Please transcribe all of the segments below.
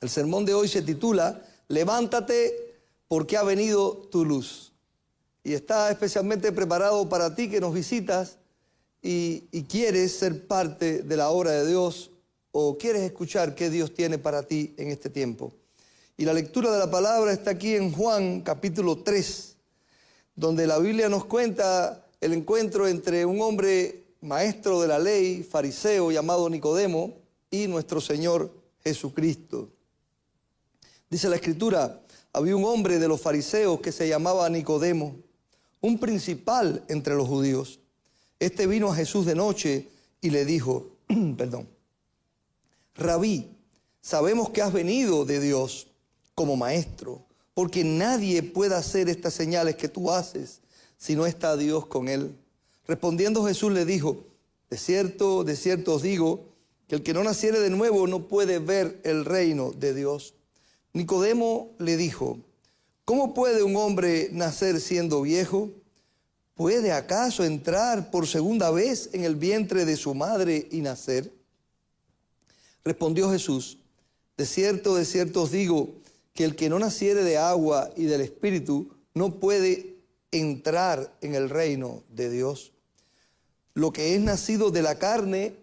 El sermón de hoy se titula Levántate porque ha venido tu luz. Y está especialmente preparado para ti que nos visitas y quieres ser parte de la obra de Dios o quieres escuchar qué Dios tiene para ti en este tiempo. Y la lectura de la palabra está aquí en Juan capítulo 3, donde la Biblia nos cuenta el encuentro entre un hombre maestro de la ley, fariseo llamado Nicodemo, y nuestro Señor Jesucristo. Dice la Escritura, había un hombre de los fariseos que se llamaba Nicodemo, un principal entre los judíos. Este vino a Jesús de noche y le dijo, Rabí, sabemos que has venido de Dios como maestro, porque nadie puede hacer estas señales que tú haces si no está Dios con él. Respondiendo Jesús le dijo, de cierto os digo, que el que no naciere de nuevo no puede ver el reino de Dios. Nicodemo le dijo, ¿cómo puede un hombre nacer siendo viejo? ¿Puede acaso entrar por segunda vez en el vientre de su madre y nacer? Respondió Jesús, de cierto os digo, que el que no naciere de agua y del Espíritu no puede entrar en el reino de Dios. Lo que es nacido de la carne,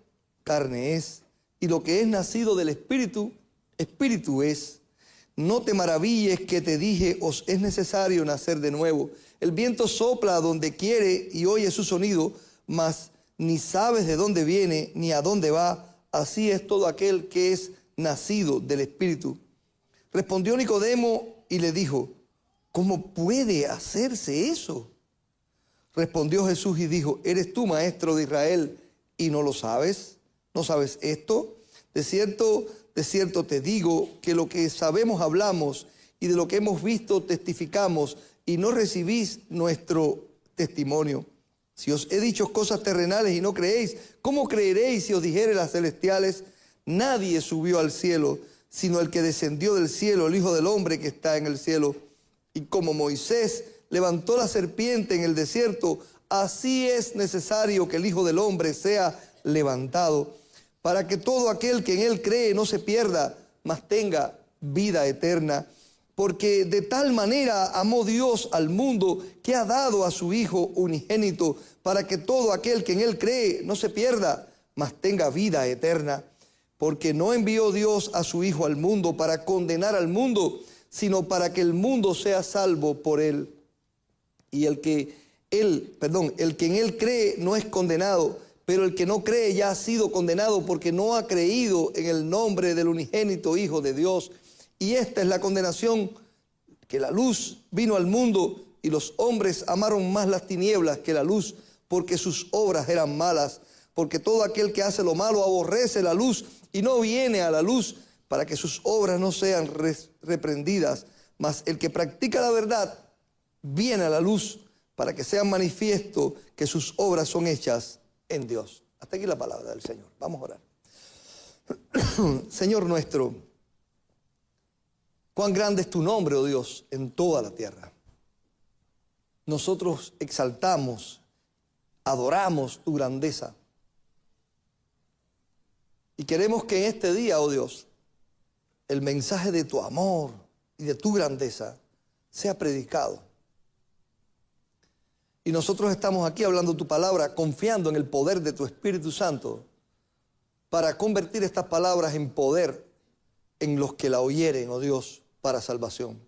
carne es, y lo que es nacido del Espíritu, Espíritu es. No te maravilles que te dije, os es necesario nacer de nuevo. El viento sopla a donde quiere y oye su sonido, mas ni sabes de dónde viene ni a dónde va. Así es todo aquel que es nacido del Espíritu. Respondió Nicodemo y le dijo, ¿cómo puede hacerse eso? Respondió Jesús y dijo, ¿eres tú maestro de Israel y no lo sabes? ¿No sabes esto? De cierto te digo que lo que sabemos hablamos y de lo que hemos visto testificamos y no recibís nuestro testimonio. Si os he dicho cosas terrenales y no creéis, ¿cómo creeréis si os dijere las celestiales? Nadie subió al cielo, sino el que descendió del cielo, el Hijo del Hombre que está en el cielo. Y como Moisés levantó la serpiente en el desierto, así es necesario que el Hijo del Hombre sea levantado, para que todo aquel que en él cree no se pierda, mas tenga vida eterna. Porque de tal manera amó Dios al mundo que ha dado a su Hijo unigénito, para que todo aquel que en él cree no se pierda, mas tenga vida eterna. Porque no envió Dios a su Hijo al mundo para condenar al mundo, sino para que el mundo sea salvo por él. Y el que en él cree no es condenado, pero el que no cree ya ha sido condenado porque no ha creído en el nombre del unigénito Hijo de Dios. Y esta es la condenación, que la luz vino al mundo y los hombres amaron más las tinieblas que la luz, porque sus obras eran malas. Porque todo aquel que hace lo malo aborrece la luz y no viene a la luz para que sus obras no sean reprendidas. Mas el que practica la verdad viene a la luz para que sea manifiesto que sus obras son hechas en Dios. Hasta aquí la palabra del Señor. Vamos a orar. Señor nuestro, cuán grande es tu nombre, oh Dios, en toda la tierra. Nosotros exaltamos, adoramos tu grandeza. Y queremos que en este día, oh Dios, el mensaje de tu amor y de tu grandeza sea predicado. Y nosotros estamos aquí hablando tu palabra, confiando en el poder de tu Espíritu Santo, para convertir estas palabras en poder en los que la oyeren, oh Dios, para salvación.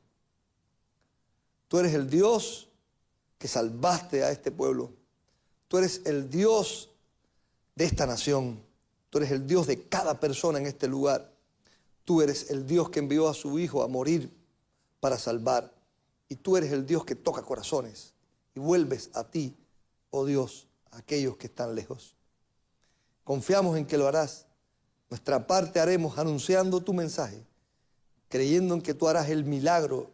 Tú eres el Dios que salvaste a este pueblo. Tú eres el Dios de esta nación. Tú eres el Dios de cada persona en este lugar. Tú eres el Dios que envió a su Hijo a morir para salvar. Y tú eres el Dios que toca corazones y vuelves a ti, oh Dios, a aquellos que están lejos. Confiamos en que lo harás. Nuestra parte haremos anunciando tu mensaje, creyendo en que tú harás el milagro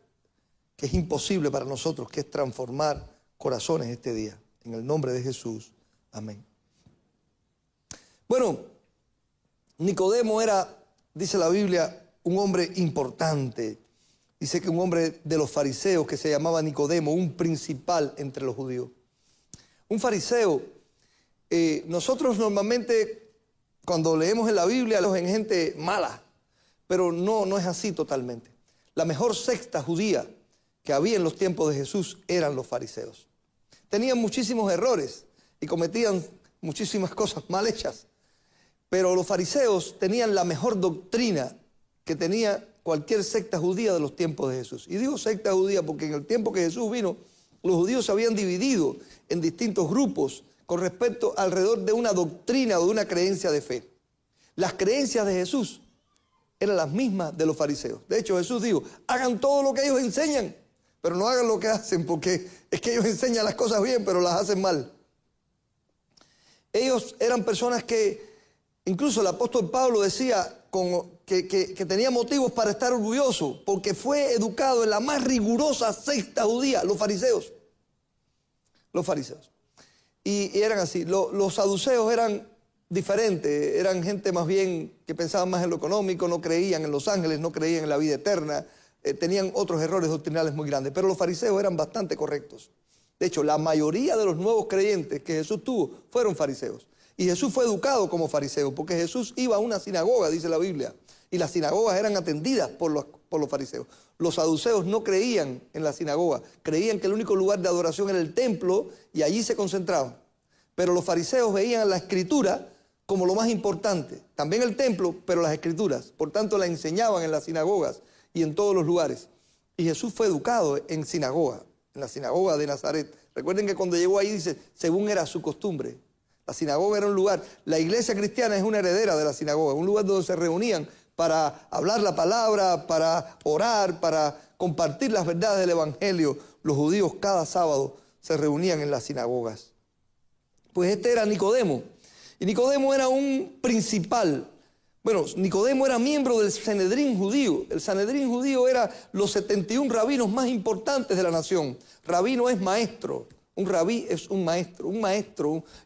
que es imposible para nosotros, que es transformar corazones este día. En el nombre de Jesús. Amén. Bueno, Nicodemo era, dice la Biblia, un hombre importante. Dice que un hombre de los fariseos que se llamaba Nicodemo, un principal entre los judíos. Un fariseo, nosotros normalmente cuando leemos en la Biblia, leemos en gente mala, pero no es así totalmente. La mejor secta judía que había en los tiempos de Jesús eran los fariseos. Tenían muchísimos errores y cometían muchísimas cosas mal hechas, pero los fariseos tenían la mejor doctrina que tenía cualquier secta judía de los tiempos de Jesús. Y digo secta judía porque en el tiempo que Jesús vino, los judíos se habían dividido en distintos grupos con respecto alrededor de una doctrina o de una creencia de fe. Las creencias de Jesús eran las mismas de los fariseos. De hecho, Jesús dijo, hagan todo lo que ellos enseñan, pero no hagan lo que hacen, porque es que ellos enseñan las cosas bien, pero las hacen mal. Ellos eran personas que, incluso el apóstol Pablo decía que tenía motivos para estar orgulloso, porque fue educado en la más rigurosa secta judía, los fariseos. Los fariseos. Y eran así. Los saduceos eran diferentes, eran gente más bien que pensaban más en lo económico, no creían en los ángeles, no creían en la vida eterna, tenían otros errores doctrinales muy grandes, pero los fariseos eran bastante correctos. De hecho, la mayoría de los nuevos creyentes que Jesús tuvo fueron fariseos. Y Jesús fue educado como fariseo, porque Jesús iba a una sinagoga, dice la Biblia, y las sinagogas eran atendidas por los fariseos. Los saduceos no creían en la sinagoga, creían que el único lugar de adoración era el templo y allí se concentraban. Pero los fariseos veían la escritura como lo más importante, también el templo, pero las escrituras. Por tanto, la enseñaban en las sinagogas y en todos los lugares. Y Jesús fue educado en sinagoga, en la sinagoga de Nazaret. Recuerden que cuando llegó ahí dice, según era su costumbre. La sinagoga era un lugar, la iglesia cristiana es una heredera de la sinagoga, un lugar donde se reunían para hablar la palabra, para orar, para compartir las verdades del evangelio. Los judíos cada sábado se reunían en las sinagogas. Pues este era Nicodemo, y Nicodemo era un principal. Bueno, Nicodemo era miembro del Sanedrín judío. El Sanedrín judío era los 71 rabinos más importantes de la nación. Rabino es maestro. Un rabí es un maestro,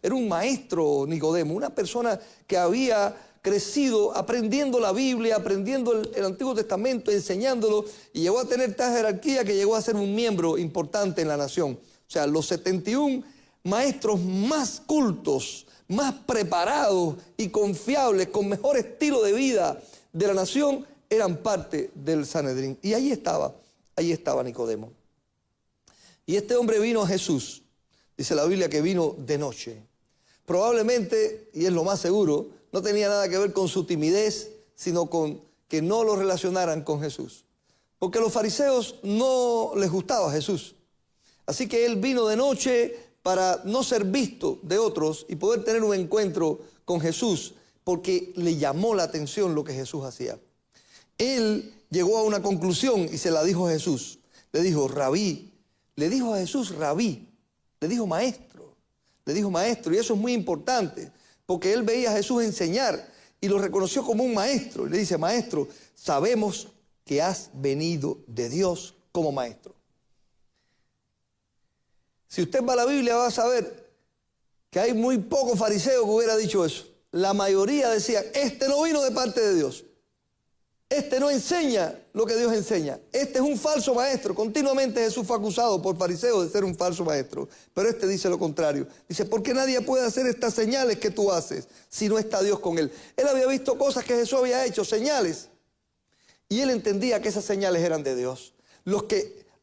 era un maestro Nicodemo, una persona que había crecido aprendiendo la Biblia, aprendiendo el Antiguo Testamento, enseñándolo, y llegó a tener tal jerarquía que llegó a ser un miembro importante en la nación. O sea, los 71 maestros más cultos, más preparados y confiables, con mejor estilo de vida de la nación, eran parte del Sanedrín. Y ahí estaba Nicodemo. Y este hombre vino a Jesús. Dice la Biblia que vino de noche. Probablemente, y es lo más seguro, no tenía nada que ver con su timidez, sino con que no lo relacionaran con Jesús. Porque a los fariseos no les gustaba Jesús. Así que él vino de noche para no ser visto de otros y poder tener un encuentro con Jesús, porque le llamó la atención lo que Jesús hacía. Él llegó a una conclusión y se la dijo a Jesús. Le dijo, rabí. Le dijo a Jesús, rabí. Le dijo maestro, y eso es muy importante, porque él veía a Jesús enseñar y lo reconoció como un maestro. Y le dice, maestro, sabemos que has venido de Dios como maestro. Si usted va a la Biblia va a saber que hay muy pocos fariseos que hubiera dicho eso. La mayoría decía, este no vino de parte de Dios. Este no enseña lo que Dios enseña. Este es un falso maestro. Continuamente Jesús fue acusado por fariseos de ser un falso maestro. Pero este dice lo contrario. Dice, ¿por qué nadie puede hacer estas señales que tú haces si no está Dios con él? Él había visto cosas que Jesús había hecho, señales. Y él entendía que esas señales eran de Dios.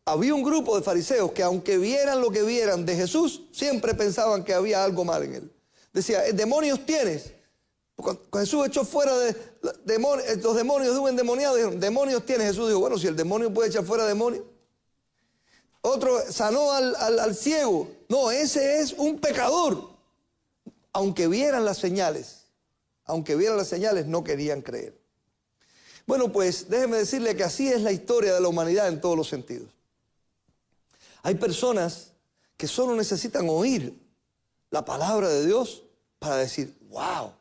Había un grupo de fariseos que aunque vieran lo que vieran de Jesús, siempre pensaban que había algo mal en él. Decía, demonios tienes. Cuando Jesús echó fuera los demonios de un endemoniado, dijeron, demonios tiene. Jesús dijo, bueno, si el demonio puede echar fuera demonios. Otro sanó al ciego. No, ese es un pecador. Aunque vieran las señales, no querían creer. Bueno, pues déjeme decirle que así es la historia de la humanidad en todos los sentidos. Hay personas que solo necesitan oír la palabra de Dios para decir, wow.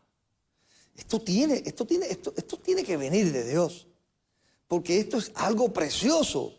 Esto tiene que venir de Dios, porque esto es algo precioso.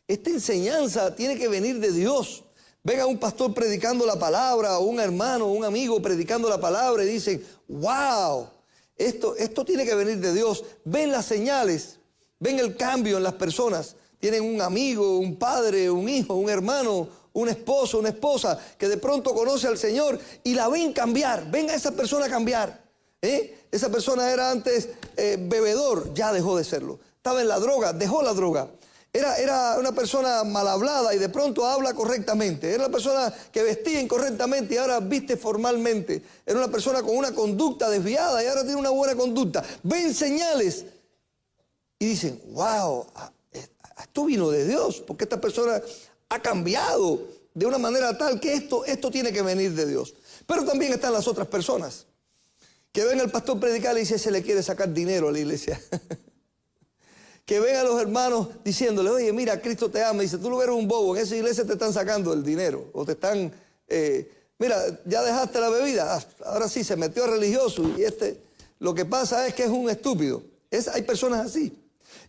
Esta enseñanza tiene que venir de Dios. Venga un pastor predicando la palabra, o un hermano, un amigo predicando la palabra y dicen, wow, esto tiene que venir de Dios. Ven las señales, ven el cambio en las personas. Tienen un amigo, un padre, un hijo, un hermano, un esposo, una esposa que de pronto conoce al Señor y la ven cambiar, ven a esa persona cambiar. Esa persona era antes bebedor, ya dejó de serlo. Estaba en la droga, dejó la droga. Era una persona mal hablada y de pronto habla correctamente. Era una persona que vestía incorrectamente y ahora viste formalmente. Era una persona con una conducta desviada y ahora tiene una buena conducta. Ven señales y dicen, wow, esto vino de Dios, porque esta persona ha cambiado de una manera tal que esto tiene que venir de Dios. Pero también están las otras personas que ven al pastor predicar y dicen, se le quiere sacar dinero a la iglesia. Que ven a los hermanos diciéndole, oye, mira, Cristo te ama. Y dice, tú lo eres un bobo, en esa iglesia te están sacando el dinero. O te están, mira, ya dejaste la bebida. Ahora sí, se metió religioso. Y lo que pasa es que es un estúpido. Hay personas así.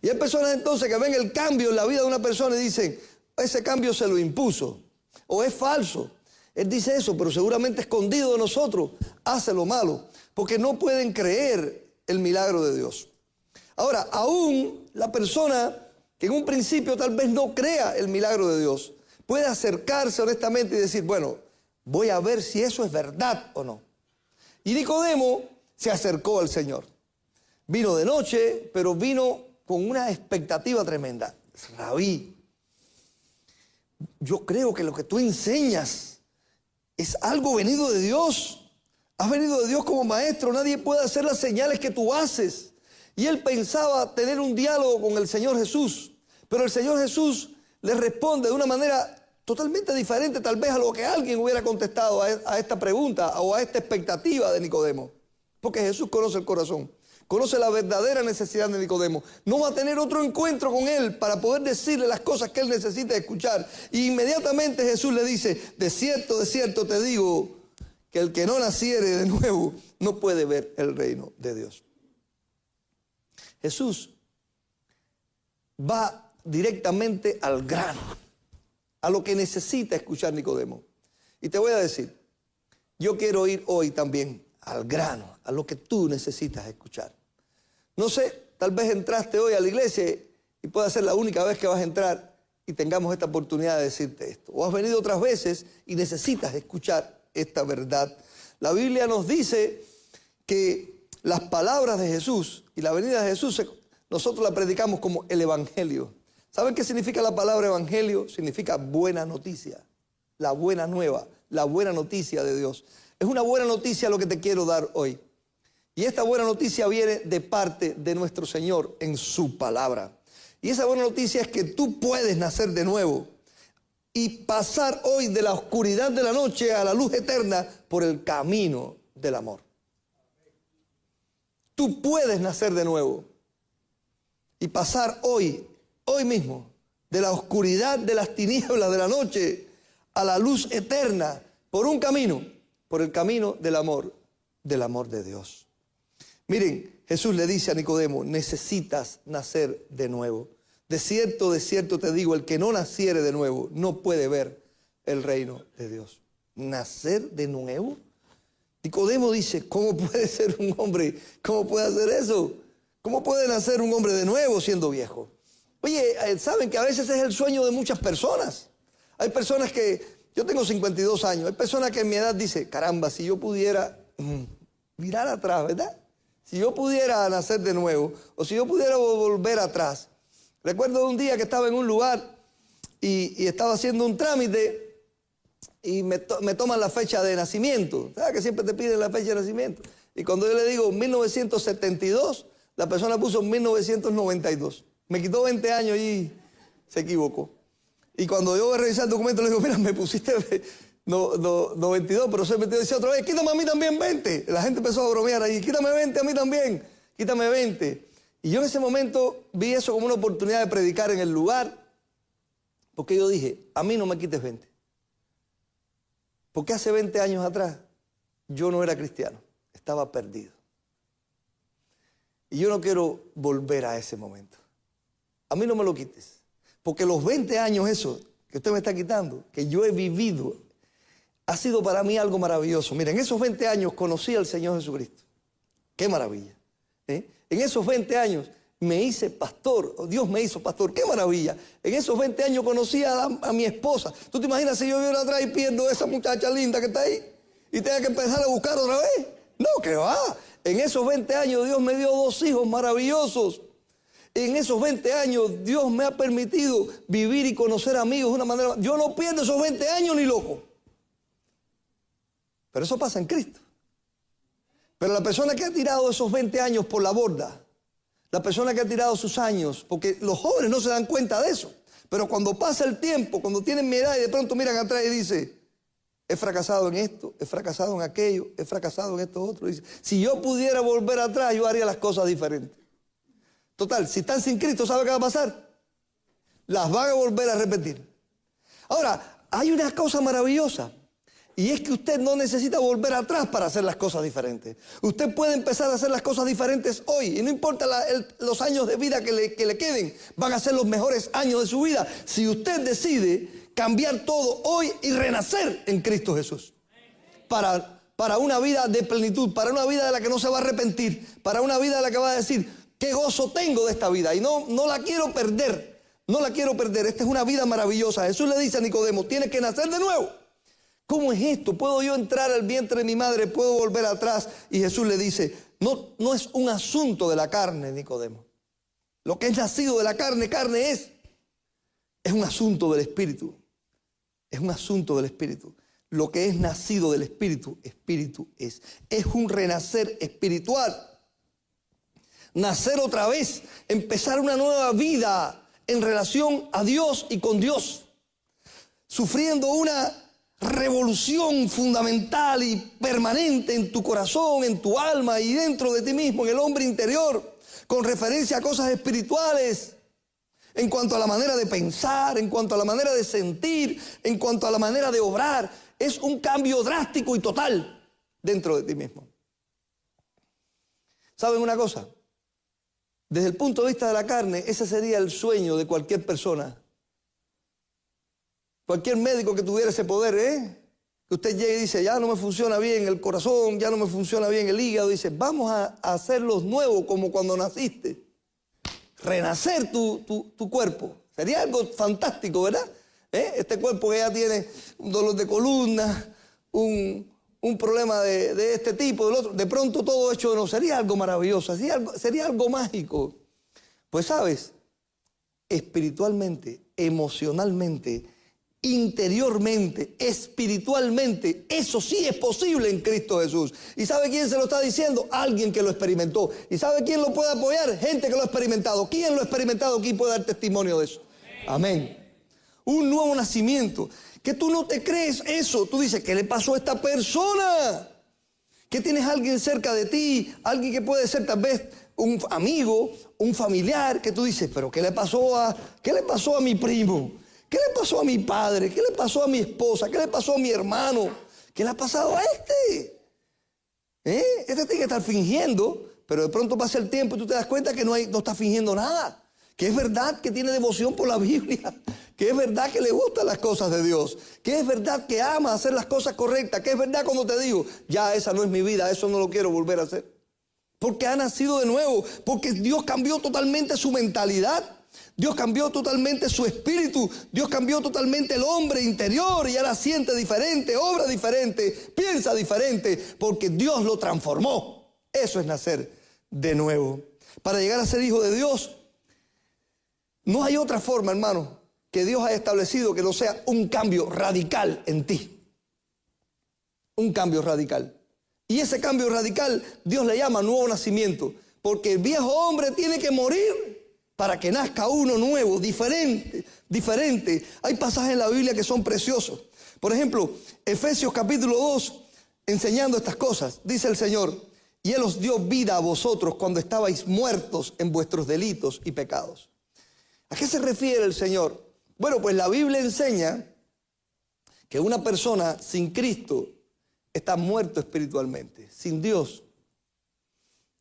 Y hay personas entonces que ven el cambio en la vida de una persona y dicen, ese cambio se lo impuso. O es falso. Él dice eso, pero seguramente escondido de nosotros hace lo malo. Porque no pueden creer el milagro de Dios. Ahora, aún la persona que en un principio tal vez no crea el milagro de Dios, puede acercarse honestamente y decir, bueno, voy a ver si eso es verdad o no. Y Nicodemo se acercó al Señor. Vino de noche, pero vino con una expectativa tremenda. Rabí, yo creo que lo que tú enseñas es algo venido de Dios. Has venido de Dios como maestro, nadie puede hacer las señales que tú haces. Y él pensaba tener un diálogo con el Señor Jesús, pero el Señor Jesús le responde de una manera totalmente diferente tal vez a lo que alguien hubiera contestado a esta pregunta o a esta expectativa de Nicodemo. Porque Jesús conoce el corazón, conoce la verdadera necesidad de Nicodemo. No va a tener otro encuentro con él para poder decirle las cosas que él necesita escuchar. Y inmediatamente Jesús le dice, de cierto te digo que el que no naciere de nuevo no puede ver el reino de Dios. Jesús va directamente al grano, a lo que necesita escuchar Nicodemo. Y te voy a decir, yo quiero ir hoy también al grano, a lo que tú necesitas escuchar. No sé, tal vez entraste hoy a la iglesia y pueda ser la única vez que vas a entrar y tengamos esta oportunidad de decirte esto. O has venido otras veces y necesitas escuchar esta verdad. La Biblia nos dice que las palabras de Jesús y la venida de Jesús, nosotros la predicamos como el Evangelio. ¿Saben qué significa la palabra Evangelio? Significa buena noticia, la buena nueva, la buena noticia de Dios. Es una buena noticia lo que te quiero dar hoy. Y esta buena noticia viene de parte de nuestro Señor en su palabra. Y esa buena noticia es que tú puedes nacer de nuevo y pasar hoy de la oscuridad de la noche a la luz eterna por el camino del amor. Tú puedes nacer de nuevo y pasar hoy mismo, de la oscuridad de las tinieblas de la noche a la luz eterna, por un camino, por el camino del amor de Dios. Miren, Jesús le dice a Nicodemo, necesitas nacer de nuevo. De cierto te digo, el que no naciere de nuevo no puede ver el reino de Dios. ¿Nacer de nuevo? Nicodemo dice, ¿cómo puede ser un hombre? ¿Cómo puede hacer eso? ¿Cómo puede nacer un hombre de nuevo siendo viejo? Oye, saben que a veces es el sueño de muchas personas. Hay personas que, yo tengo 52 años, hay personas que en mi edad dicen, caramba, si yo pudiera mirar atrás, ¿verdad? Si yo pudiera nacer de nuevo, o si yo pudiera volver atrás. Recuerdo un día que estaba en un lugar y estaba haciendo un trámite y me toman la fecha de nacimiento. ¿Sabes que siempre te piden la fecha de nacimiento? Y cuando yo le digo 1972, la persona puso 1992. Me quitó 20 años y se equivocó. Y cuando yo voy a revisar el documento, le digo, mira, me pusiste 92, pero se metió y decía otra vez, quítame a mí también 20. La gente empezó a bromear ahí, quítame 20 a mí también, quítame 20. Y yo en ese momento vi eso como una oportunidad de predicar en el lugar, porque yo dije, a mí no me quites 20. Porque hace 20 años atrás yo no era cristiano, estaba perdido. Y yo no quiero volver a ese momento. A mí no me lo quites. Porque los 20 años eso que usted me está quitando, que yo he vivido, ha sido para mí algo maravilloso. Miren, en esos 20 años conocí al Señor Jesucristo. ¡Qué maravilla! En esos 20 años me hice pastor, Dios me hizo pastor, ¡qué maravilla! En esos 20 años conocí a mi esposa. ¿Tú te imaginas si yo viviera atrás y pierdo a esa muchacha linda que está ahí? Y tenga que empezar a buscar otra vez. No, que va. En esos 20 años Dios me dio 2 hijos maravillosos. En esos 20 años Dios me ha permitido vivir y conocer amigos de una manera... Yo no pierdo esos 20 años ni loco. Pero eso pasa en Cristo. Pero la persona que ha tirado esos 20 años por la borda, la persona que ha tirado sus años, porque los jóvenes no se dan cuenta de eso, pero cuando pasa el tiempo, cuando tienen mi edad y de pronto miran atrás y dicen, he fracasado en esto, he fracasado en aquello, he fracasado en esto otro. Dice, si yo pudiera volver atrás, yo haría las cosas diferentes. Total, si están sin Cristo, ¿sabe qué va a pasar? Las van a volver a repetir. Ahora, hay una cosa maravillosa. Y es que usted no necesita volver atrás para hacer las cosas diferentes. Usted puede empezar a hacer las cosas diferentes hoy. Y no importa los años de vida que le queden. Van a ser los mejores años de su vida. Si usted decide cambiar todo hoy y renacer en Cristo Jesús. Para una vida de plenitud. Para una vida de la que no se va a arrepentir. Para una vida de la que va a decir, qué gozo tengo de esta vida. Y no la quiero perder. No la quiero perder. Esta es una vida maravillosa. Jesús le dice a Nicodemo, tienes que nacer de nuevo. ¿Cómo es esto? ¿Puedo yo entrar al vientre de mi madre? ¿Puedo volver atrás? Y Jesús le dice, no es un asunto de la carne, Nicodemo. Lo que es nacido de la carne, carne es. Es un asunto del Espíritu. Es un asunto del Espíritu. Lo que es nacido del Espíritu, Espíritu es. Es un renacer espiritual. Nacer otra vez, empezar una nueva vida en relación a Dios y con Dios. Sufriendo una revolución fundamental y permanente en tu corazón, en tu alma y dentro de ti mismo, en el hombre interior, con referencia a cosas espirituales, en cuanto a la manera de pensar, en cuanto a la manera de sentir, en cuanto a la manera de obrar. Es un cambio drástico y total dentro de ti mismo. ¿Saben una cosa? Desde el punto de vista de la carne, ese sería el sueño de cualquier persona. Cualquier médico que tuviera ese poder, que usted llegue y dice, ya no me funciona bien el corazón, ya no me funciona bien el hígado, dice, vamos a hacerlos nuevos como cuando naciste. Renacer tu cuerpo. Sería algo fantástico, ¿verdad? Este cuerpo que ya tiene un dolor de columna, un problema de este tipo, del otro, de pronto todo hecho, no, sería algo maravilloso, sería algo mágico. Pues sabes, espiritualmente, emocionalmente, interiormente, espiritualmente, eso sí es posible en Cristo Jesús. ¿Y sabe quién se lo está diciendo? Alguien que lo experimentó. ¿Y sabe quién lo puede apoyar? Gente que lo ha experimentado. ¿Quién lo ha experimentado? ¿Quién puede dar testimonio de eso? Amén. Un nuevo nacimiento. Que tú no te crees eso. Tú dices, ¿qué le pasó a esta persona? Que tienes a alguien cerca de ti, alguien que puede ser tal vez un amigo, un familiar, que tú dices, pero ¿qué le pasó a mi primo? ¿Qué le pasó a mi padre? ¿Qué le pasó a mi esposa? ¿Qué le pasó a mi hermano? ¿Qué le ha pasado a este? Este tiene que estar fingiendo, pero de pronto pasa el tiempo y tú te das cuenta que no está fingiendo nada. Que es verdad que tiene devoción por la Biblia. Que es verdad que le gustan las cosas de Dios. Que es verdad que ama hacer las cosas correctas. Que es verdad cuando te digo, ya esa no es mi vida, eso no lo quiero volver a hacer. Porque ha nacido de nuevo. Porque Dios cambió totalmente su mentalidad. Dios cambió totalmente su espíritu. Dios cambió totalmente el hombre interior y ahora siente diferente, obra diferente, piensa diferente, porque Dios lo transformó. Eso es nacer de nuevo. Para llegar a ser hijo de Dios, no hay otra forma, hermano, que Dios haya establecido que no sea un cambio radical en ti. Un cambio radical. Y ese cambio radical Dios le llama nuevo nacimiento, porque el viejo hombre tiene que morir para que nazca uno nuevo, diferente. Hay pasajes en la Biblia que son preciosos. Por ejemplo, Efesios capítulo 2, enseñando estas cosas, dice el Señor, y Él os dio vida a vosotros cuando estabais muertos en vuestros delitos y pecados. ¿A qué se refiere el Señor? Bueno, pues la Biblia enseña que una persona sin Cristo está muerto espiritualmente, sin Dios.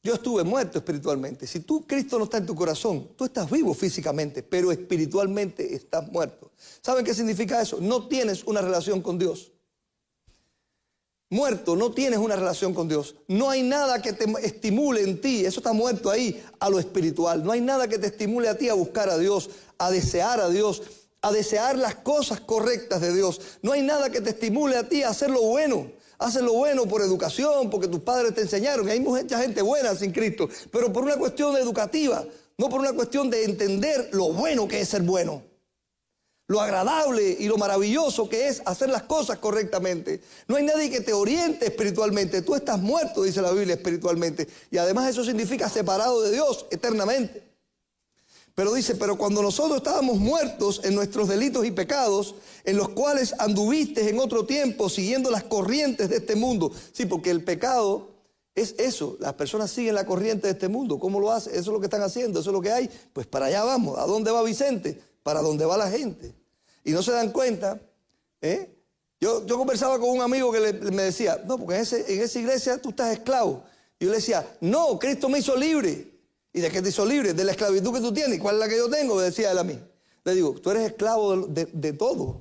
Yo estuve muerto espiritualmente. Si Cristo no está en tu corazón, tú estás vivo físicamente, pero espiritualmente estás muerto. ¿Saben qué significa eso? No tienes una relación con Dios. Muerto, no tienes una relación con Dios. No hay nada que te estimule en ti, eso está muerto ahí, a lo espiritual. No hay nada que te estimule a ti a buscar a Dios, a desear las cosas correctas de Dios. No hay nada que te estimule a ti a hacer lo bueno, Haces lo bueno por educación, porque tus padres te enseñaron. Y hay mucha gente buena sin Cristo, pero por una cuestión educativa, no por una cuestión de entender lo bueno que es ser bueno. Lo agradable y lo maravilloso que es hacer las cosas correctamente. No hay nadie que te oriente espiritualmente. Tú estás muerto, dice la Biblia, espiritualmente. Y además eso significa separado de Dios eternamente. Pero dice, pero cuando nosotros estábamos muertos en nuestros delitos y pecados, en los cuales anduviste en otro tiempo siguiendo las corrientes de este mundo. Sí, porque el pecado es eso. Las personas siguen la corriente de este mundo. ¿Cómo lo hacen? Eso es lo que están haciendo, eso es lo que hay. Pues para allá vamos. ¿A dónde va Vicente? Para donde va la gente. Y no se dan cuenta. Yo conversaba con un amigo que me decía, no, porque en esa iglesia tú estás esclavo. Y yo le decía, no, Cristo me hizo libre. ¿Y de qué te hizo libre? De la esclavitud que tú tienes. ¿Cuál es la que yo tengo? Me decía él a mí. Le digo, tú eres esclavo de todo.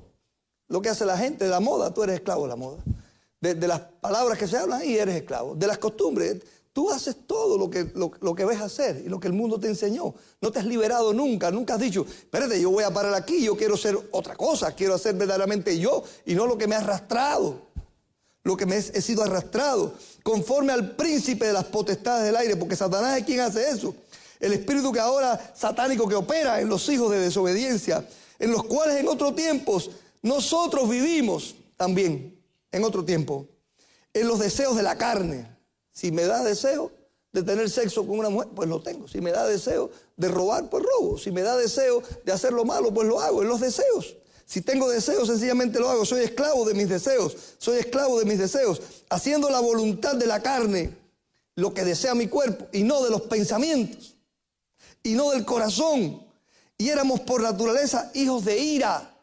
Lo que hace la gente, de la moda, tú eres esclavo de la moda. De las palabras que se hablan y eres esclavo. De las costumbres, tú haces todo lo que ves hacer y lo que el mundo te enseñó. No te has liberado nunca, nunca has dicho, espérate, yo voy a parar aquí, yo quiero ser otra cosa, quiero hacer verdaderamente yo y no lo que me ha arrastrado. Lo que he sido arrastrado, conforme al príncipe de las potestades del aire, porque Satanás es quien hace eso. El espíritu que ahora satánico que opera en los hijos de desobediencia, en los cuales en otros tiempos nosotros vivimos también, en otro tiempo, en los deseos de la carne. Si me da deseo de tener sexo con una mujer, pues lo tengo. Si me da deseo de robar, pues robo. Si me da deseo de hacer lo malo, pues lo hago, en los deseos. Si tengo deseos, sencillamente lo hago. Soy esclavo de mis deseos. Soy esclavo de mis deseos. Haciendo la voluntad de la carne, lo que desea mi cuerpo, y no de los pensamientos, y no del corazón. Y éramos por naturaleza hijos de ira.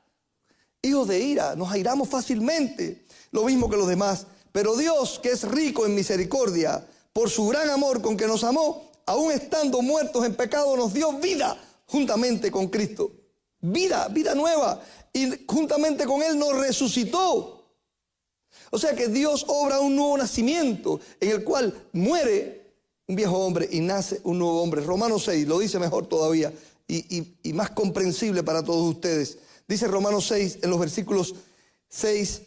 Hijos de ira. Nos airamos fácilmente. Lo mismo que los demás. Pero Dios, que es rico en misericordia, por su gran amor con que nos amó, aun estando muertos en pecado, nos dio vida juntamente con Cristo. Vida nueva. Y juntamente con Él nos resucitó. O sea que Dios obra un nuevo nacimiento en el cual muere un viejo hombre y nace un nuevo hombre. Romanos 6 lo dice mejor todavía y más comprensible para todos ustedes. Dice Romanos 6 en los versículos 6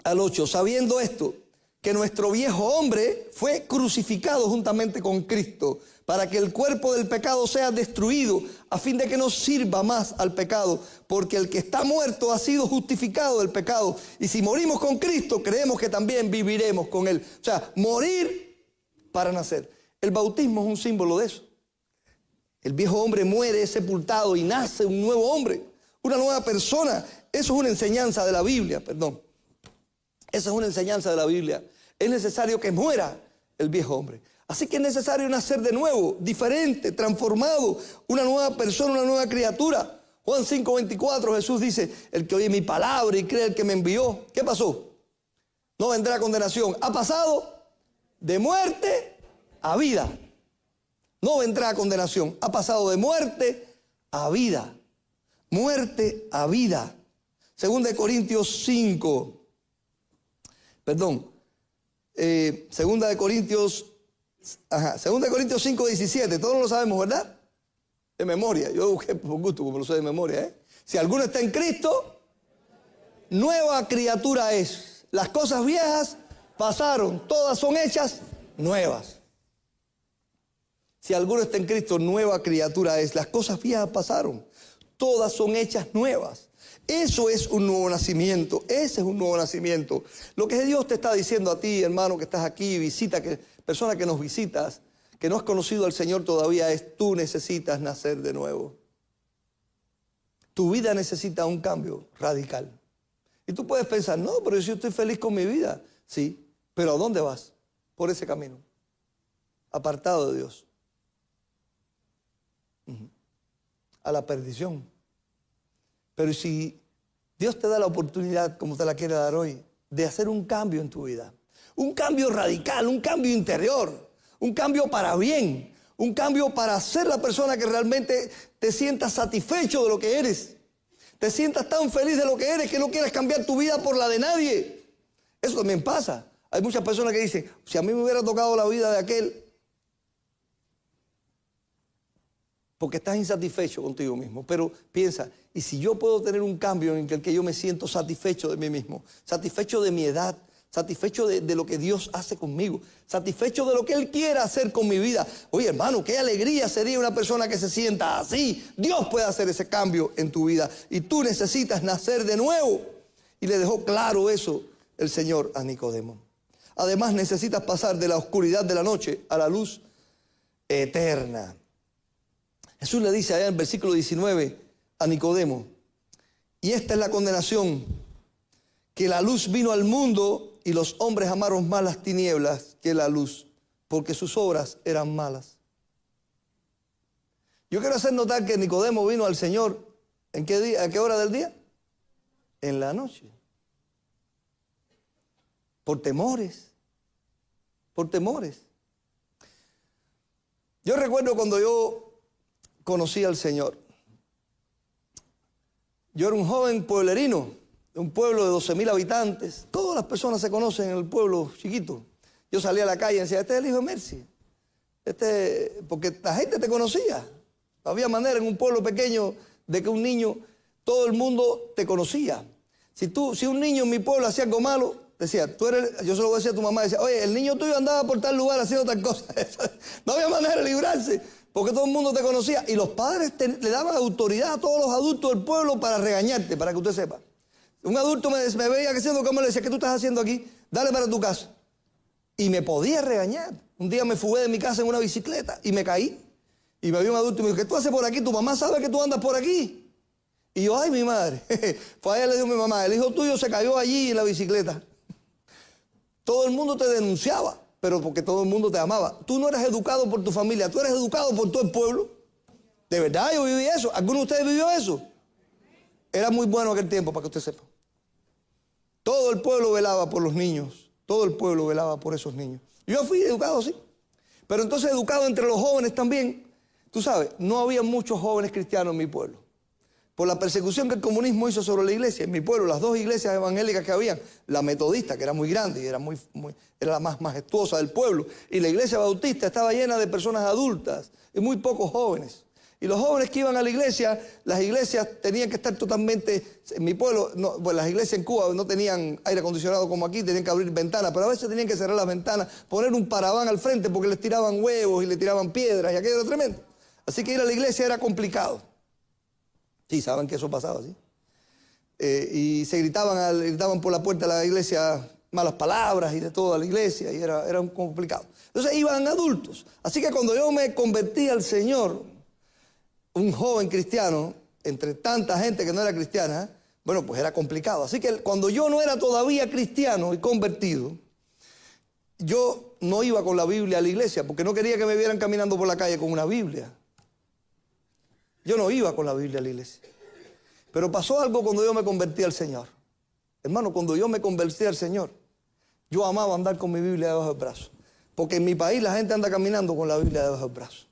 al 8. Sabiendo esto, que nuestro viejo hombre fue crucificado juntamente con Cristo, para que el cuerpo del pecado sea destruido, a fin de que no sirva más al pecado, porque el que está muerto ha sido justificado del pecado. Y si morimos con Cristo, creemos que también viviremos con Él. O sea, morir para nacer. El bautismo es un símbolo de eso. El viejo hombre muere, es sepultado y nace un nuevo hombre, una nueva persona. Eso es una enseñanza de la Biblia, perdón. Esa es una enseñanza de la Biblia. Es necesario que muera el viejo hombre. Así que es necesario nacer de nuevo, diferente, transformado, una nueva persona, una nueva criatura. Juan 5:24, Jesús dice, el que oye mi palabra y cree el que me envió. ¿Qué pasó? No vendrá condenación. Ha pasado de muerte a vida. No vendrá condenación. Ha pasado de muerte a vida. Muerte a vida. Segunda de Corintios 5. Perdón. Segunda de Corintios 5:17. Todos lo sabemos, ¿verdad? De memoria. Yo lo busqué por gusto, como lo sé de memoria. Si alguno está en Cristo, nueva criatura es. Las cosas viejas pasaron, todas son hechas nuevas. Si alguno está en Cristo, nueva criatura es. Las cosas viejas pasaron, todas son hechas nuevas. Eso es un nuevo nacimiento. Ese es un nuevo nacimiento. Lo que Dios te está diciendo a ti, hermano, que estás aquí, persona que nos visitas, que no has conocido al Señor todavía, es: tú necesitas nacer de nuevo. Tu vida necesita un cambio radical. Y tú puedes pensar, no, pero yo estoy feliz con mi vida. Sí, pero ¿a dónde vas? Por ese camino. Apartado de Dios. A la perdición. Pero si Dios te da la oportunidad, como te la quiere dar hoy, de hacer un cambio en tu vida, un cambio radical, un cambio interior, un cambio para bien, un cambio para ser la persona que realmente te sientas satisfecho de lo que eres, te sientas tan feliz de lo que eres que no quieres cambiar tu vida por la de nadie. Eso también pasa. Hay muchas personas que dicen, si a mí me hubiera tocado la vida de aquel, porque estás insatisfecho contigo mismo. Pero piensa, ¿y si yo puedo tener un cambio en el que yo me siento satisfecho de mí mismo, satisfecho de mi edad, satisfecho de lo que Dios hace conmigo, satisfecho de lo que Él quiere hacer con mi vida. Oye, hermano, qué alegría sería una persona que se sienta así. Dios puede hacer ese cambio en tu vida y tú necesitas nacer de nuevo. Y le dejó claro eso el Señor a Nicodemo. Además, necesitas pasar de la oscuridad de la noche a la luz eterna. Jesús le dice allá en el versículo 19 a Nicodemo, y esta es la condenación, que la luz vino al mundo y los hombres amaron más las tinieblas que la luz, porque sus obras eran malas. Yo quiero hacer notar que Nicodemo vino al Señor, ¿en qué día, a qué hora del día? En la noche. Por temores. Por temores. Yo recuerdo cuando yo conocí al Señor. Yo era un joven pueblerino, de un pueblo de 12,000 habitantes. Todas las personas se conocen en el pueblo chiquito. Yo salía a la calle y decía, este es el hijo de Mercy. Porque la gente te conocía. Había manera en un pueblo pequeño de que un niño, todo el mundo te conocía. Si un niño en mi pueblo hacía algo malo, decía, yo se lo voy a decir a tu mamá, decía, oye, el niño tuyo andaba por tal lugar haciendo tal cosa. No había manera de librarse, porque todo el mundo te conocía. Y los padres le daban autoridad a todos los adultos del pueblo para regañarte, para que usted sepa. Un adulto me veía haciendo como le decía, ¿qué tú estás haciendo aquí? Dale para tu casa. Y me podía regañar. Un día me fugué de mi casa en una bicicleta y me caí. Y me vio un adulto y me dijo, ¿qué tú haces por aquí? Tu mamá sabe que tú andas por aquí. Y yo, ay, mi madre. Pues a ella le dijo mi mamá, el hijo tuyo se cayó allí en la bicicleta. Todo el mundo te denunciaba, pero porque todo el mundo te amaba. Tú no eres educado por tu familia, tú eres educado por todo el pueblo. De verdad, yo viví eso. ¿Alguno de ustedes vivió eso? Era muy bueno aquel tiempo, para que usted sepa. Todo el pueblo velaba por los niños. Todo el pueblo velaba por esos niños. Yo fui educado así. Pero entonces educado entre los jóvenes también. Tú sabes, no había muchos jóvenes cristianos en mi pueblo. Por la persecución que el comunismo hizo sobre la iglesia. En mi pueblo, las dos iglesias evangélicas que habían, la metodista, que era muy grande y era la más majestuosa del pueblo, y la iglesia bautista estaba llena de personas adultas y muy pocos jóvenes. Y los jóvenes que iban a la iglesia, las iglesias tenían que estar totalmente, en mi pueblo, pues las iglesias en Cuba no tenían aire acondicionado como aquí, tenían que abrir ventanas, pero a veces tenían que cerrar las ventanas, poner un paraván al frente porque les tiraban huevos y le tiraban piedras y aquello era tremendo. Así que ir a la iglesia era complicado. Sí, saben que eso pasaba, ¿sí? Y se gritaban por la puerta de la iglesia malas palabras y de todo a la iglesia, y era complicado. Entonces iban adultos. Así que cuando yo me convertí al Señor, un joven cristiano, entre tanta gente que no era cristiana, bueno, pues era complicado. Así que cuando yo no era todavía cristiano y convertido, yo no iba con la Biblia a la iglesia, porque no quería que me vieran caminando por la calle con una Biblia. Yo no iba con la Biblia a la iglesia. Pero pasó algo cuando yo me convertí al Señor. Hermano, cuando yo me convertí al Señor, yo amaba andar con mi Biblia debajo del brazo. Porque en mi país la gente anda caminando con la Biblia debajo del brazo.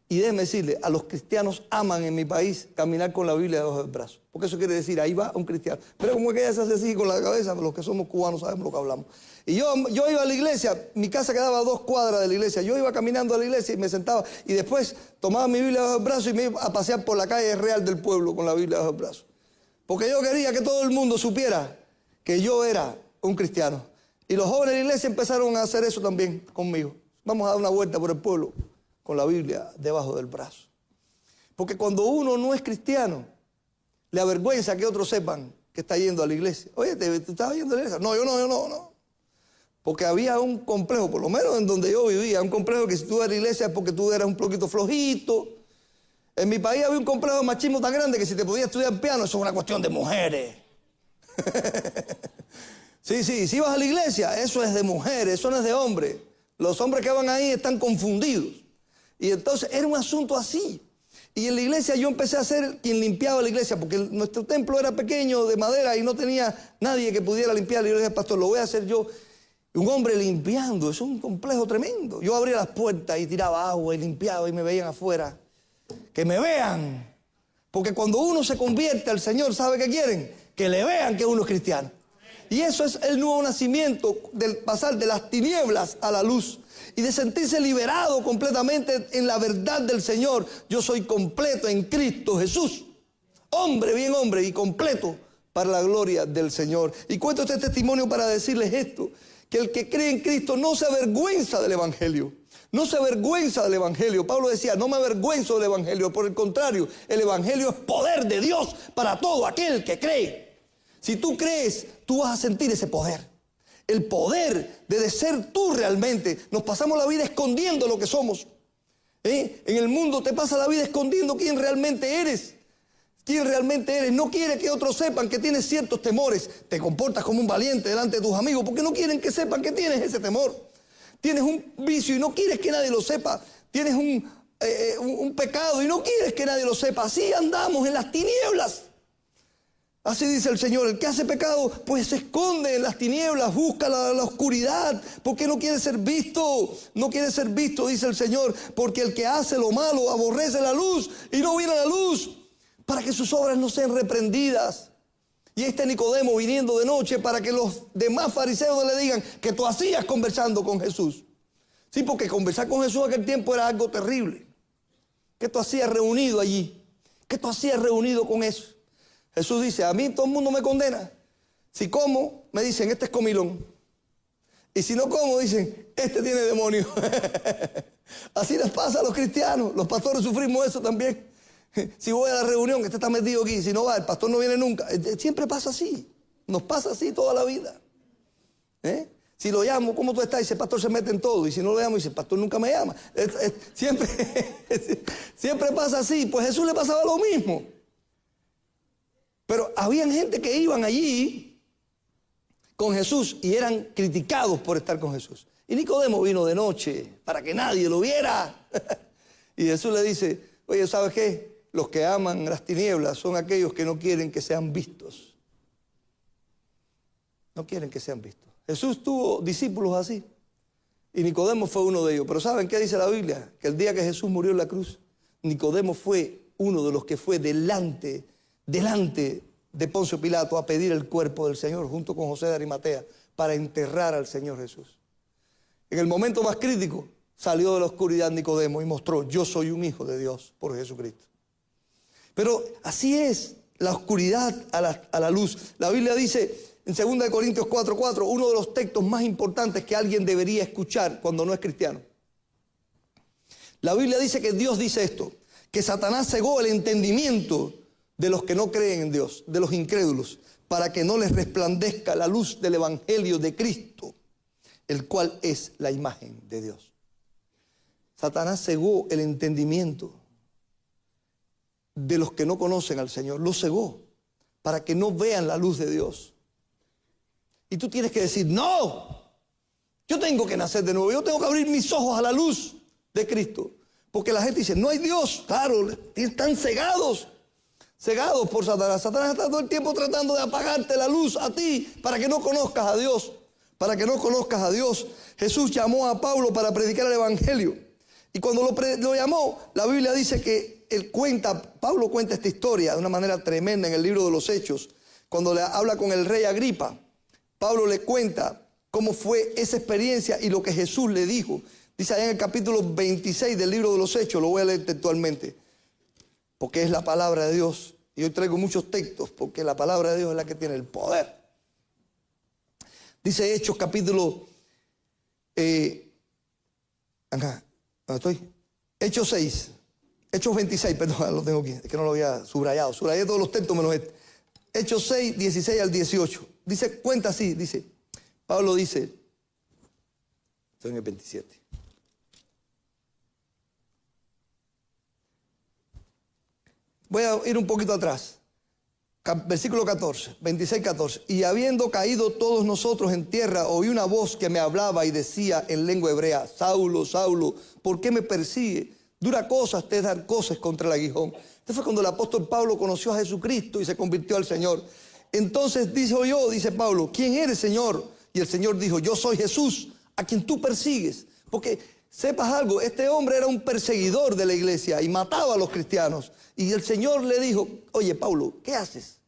Y déjeme decirle, a los cristianos aman en mi país caminar con la Biblia debajo del brazo. Porque eso quiere decir, ahí va un cristiano. Pero como es que ella se hace así con la cabeza, los que somos cubanos sabemos lo que hablamos. Y yo iba a la iglesia, mi casa quedaba a 2 cuadras de la iglesia. Yo iba caminando a la iglesia y me sentaba. Y después tomaba mi Biblia debajo del brazo y me iba a pasear por la calle real del pueblo con la Biblia debajo del brazo. Porque yo quería que todo el mundo supiera que yo era un cristiano. Y los jóvenes de la iglesia empezaron a hacer eso también conmigo. Vamos a dar una vuelta por el pueblo con la Biblia debajo del brazo. Porque cuando uno no es cristiano, le avergüenza que otros sepan que está yendo a la iglesia. Oye, ¿te estabas yendo a la iglesia? No, yo no. Porque había un complejo, por lo menos en donde yo vivía, un complejo que si tú ibas a la iglesia es porque tú eras un poquito flojito. En mi país había un complejo de machismo tan grande que si te podías estudiar piano, eso es una cuestión de mujeres. Sí, si ibas a la iglesia, eso es de mujeres, eso no es de hombres. Los hombres que van ahí están confundidos. Y entonces era un asunto así. Y en la iglesia yo empecé a ser quien limpiaba la iglesia, porque nuestro templo era pequeño, de madera, y no tenía nadie que pudiera limpiar la iglesia. Pastor, lo voy a hacer yo. Un hombre limpiando, es un complejo tremendo. Yo abría las puertas y tiraba agua y limpiaba y me veían afuera. Que me vean. Porque cuando uno se convierte al Señor, ¿sabe qué quieren? Que le vean que uno es cristiano. Y eso es el nuevo nacimiento, del pasar de las tinieblas a la luz. Y de sentirse liberado completamente en la verdad del Señor. Yo soy completo en Cristo Jesús. Hombre, bien hombre y completo para la gloria del Señor. Y cuento este testimonio para decirles esto, que el que cree en Cristo no se avergüenza del Evangelio. No se avergüenza del Evangelio. Pablo decía, no me avergüenzo del Evangelio. Por el contrario, el Evangelio es poder de Dios para todo aquel que cree. Si tú crees, tú vas a sentir ese poder. El poder de ser tú realmente. Nos pasamos la vida escondiendo lo que somos. En el mundo te pasa la vida escondiendo quién realmente eres. ¿Quién realmente eres? No quiere que otros sepan que tienes ciertos temores. Te comportas como un valiente delante de tus amigos porque no quieren que sepan que tienes ese temor. Tienes un vicio y no quieres que nadie lo sepa. Tienes un pecado y no quieres que nadie lo sepa. Así andamos en las tinieblas. Así dice el Señor. El que hace pecado pues se esconde en las tinieblas, busca la oscuridad porque no quiere ser visto. No quiere ser visto, dice el Señor, porque el que hace lo malo aborrece la luz y no viene a la luz, para que sus obras no sean reprendidas. Y Nicodemo viniendo de noche para que los demás fariseos no le digan que tú hacías conversando con Jesús. Sí, porque conversar con Jesús en aquel tiempo era algo terrible. ¿Qué tú hacías reunido allí? ¿Qué tú hacías reunido con eso? Jesús dice, a mí todo el mundo me condena. Si como, me dicen, este es comilón. Y si no como, dicen, este tiene demonio. Así les pasa a los cristianos. Los pastores sufrimos eso también. Si voy a la reunión, este está metido aquí. Si no va, el pastor no viene nunca. Siempre pasa así. Nos pasa así toda la vida. Si lo llamo, ¿cómo tú estás? Dice, el pastor se mete en todo. Y si no lo llamo, dice, el pastor nunca me llama. Siempre pasa así. Pues a Jesús le pasaba lo mismo. Pero habían gente que iban allí con Jesús y eran criticados por estar con Jesús. Y Nicodemo vino de noche para que nadie lo viera. Y Jesús le dice, oye, ¿sabes qué? Los que aman las tinieblas son aquellos que no quieren que sean vistos. No quieren que sean vistos. Jesús tuvo discípulos así. Y Nicodemo fue uno de ellos. Pero ¿saben qué dice la Biblia? Que el día que Jesús murió en la cruz, Nicodemo fue uno de los que fue delante de Poncio Pilato a pedir el cuerpo del Señor junto con José de Arimatea para enterrar al Señor Jesús. En el momento más crítico salió de la oscuridad Nicodemo y mostró, yo soy un hijo de Dios por Jesucristo. Pero así es la oscuridad a la luz. La Biblia dice en 2 Corintios 4:4, uno de los textos más importantes que alguien debería escuchar cuando no es cristiano. La Biblia dice que Dios dice esto, que Satanás cegó el entendimiento de los que no creen en Dios, de los incrédulos, para que no les resplandezca la luz del Evangelio de Cristo, el cual es la imagen de Dios. Satanás cegó el entendimiento de los que no conocen al Señor, lo cegó para que no vean la luz de Dios. Y tú tienes que decir, no, yo tengo que nacer de nuevo, yo tengo que abrir mis ojos a la luz de Cristo. Porque la gente dice, no hay Dios. Claro, están cegados por Satanás. Satanás está todo el tiempo tratando de apagarte la luz a ti para que no conozcas a Dios. Para que no conozcas a Dios. Jesús llamó a Pablo para predicar el Evangelio. Y cuando lo llamó, la Biblia dice que Pablo cuenta esta historia de una manera tremenda en el libro de los Hechos. Cuando le habla con el rey Agripa, Pablo le cuenta cómo fue esa experiencia y lo que Jesús le dijo. Dice allá en el capítulo 26 del libro de los Hechos, lo voy a leer textualmente, porque es la palabra de Dios. Y hoy traigo muchos textos, porque la palabra de Dios es la que tiene el poder. Dice Hechos capítulo... ¿dónde estoy? Hechos 6. Hechos 26, perdón, lo tengo aquí, es que no lo había subrayado. Subrayé todos los textos menos este. Hechos 6, 16 al 18. Dice, cuenta así, dice. Pablo dice, estoy en el 27. Voy a ir un poquito atrás. Versículo 14, 26, 14. Y habiendo caído todos nosotros en tierra, oí una voz que me hablaba y decía en lengua hebrea, Saulo, Saulo, ¿por qué me persigue? Dura cosas te dar cosas contra el aguijón. Este fue cuando el apóstol Pablo conoció a Jesucristo y se convirtió al Señor. Entonces dice Pablo, ¿quién eres, Señor? Y el Señor dijo, yo soy Jesús, a quien tú persigues. Porque sepas algo, este hombre era un perseguidor de la iglesia y mataba a los cristianos. Y el Señor le dijo, oye, Pablo, ¿qué haces?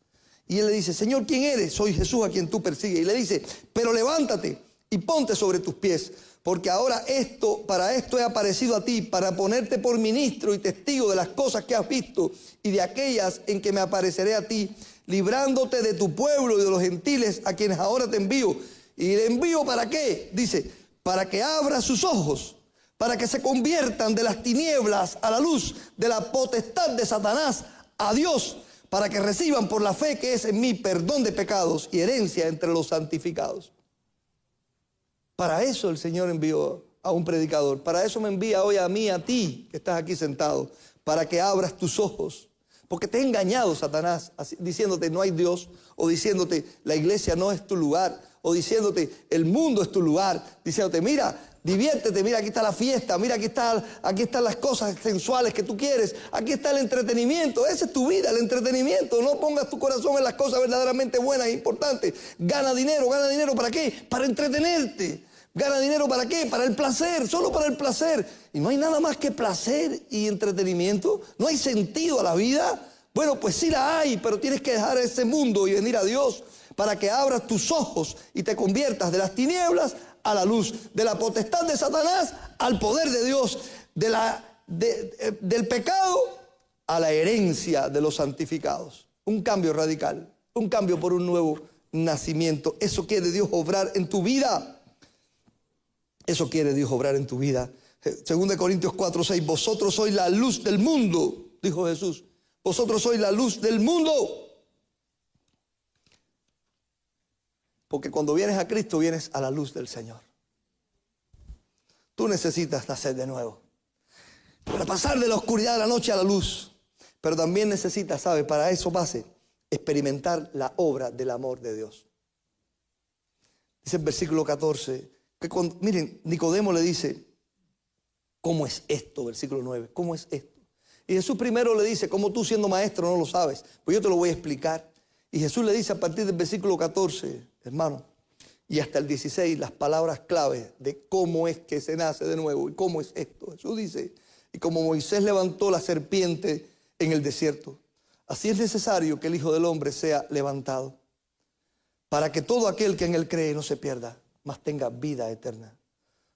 Y él le dice, Señor, ¿quién eres? Soy Jesús a quien tú persigues. Y le dice, pero levántate y ponte sobre tus pies, Porque ahora para esto he aparecido a ti, para ponerte por ministro y testigo de las cosas que has visto y de aquellas en que me apareceré a ti, librándote de tu pueblo y de los gentiles a quienes ahora te envío. ¿Y le envío para qué? Dice, para que abra sus ojos, para que se conviertan de las tinieblas a la luz, de la potestad de Satanás a Dios, para que reciban por la fe que es en mí perdón de pecados y herencia entre los santificados. Para eso el Señor envió a un predicador. Para eso me envía hoy a mí, a ti, que estás aquí sentado, para que abras tus ojos. Porque te ha engañado Satanás diciéndote no hay Dios, o diciéndote la iglesia no es tu lugar, o diciéndote el mundo es tu lugar, diciéndote mira, diviértete, mira aquí está la fiesta, mira aquí están las cosas sensuales que tú quieres, aquí está el entretenimiento, esa es tu vida, el entretenimiento. No pongas tu corazón en las cosas verdaderamente buenas e importantes. Gana dinero, ¿para qué? Para entretenerte. Gana dinero ¿para qué? Para el placer, solo para el placer. Y no hay nada más que placer y entretenimiento. No hay sentido a la vida. Bueno, pues sí la hay, pero tienes que dejar ese mundo y venir a Dios para que abras tus ojos y te conviertas de las tinieblas a la luz, de la potestad de Satanás al poder de Dios, del pecado a la herencia de los santificados. Un cambio radical, un cambio por un nuevo nacimiento. Eso quiere Dios obrar en tu vida. Eso quiere Dios obrar en tu vida. 2 Corintios 4:6, vosotros sois la luz del mundo, dijo Jesús. Vosotros sois la luz del mundo. Porque cuando vienes a Cristo, vienes a la luz del Señor. Tú necesitas nacer de nuevo. Para pasar de la oscuridad de la noche a la luz. Pero también necesitas, ¿sabe? Para eso experimentar la obra del amor de Dios. Dice el versículo 14... miren, Nicodemo le dice, ¿cómo es esto? Versículo 9, ¿cómo es esto? Y Jesús primero le dice, ¿cómo tú siendo maestro no lo sabes? Pues yo te lo voy a explicar. Y Jesús le dice a partir del versículo 14, hermano, y hasta el 16, las palabras claves de cómo es que se nace de nuevo y cómo es esto. Jesús dice, y como Moisés levantó la serpiente en el desierto, así es necesario que el Hijo del Hombre sea levantado, para que todo aquel que en él cree no se pierda, mas tenga vida eterna.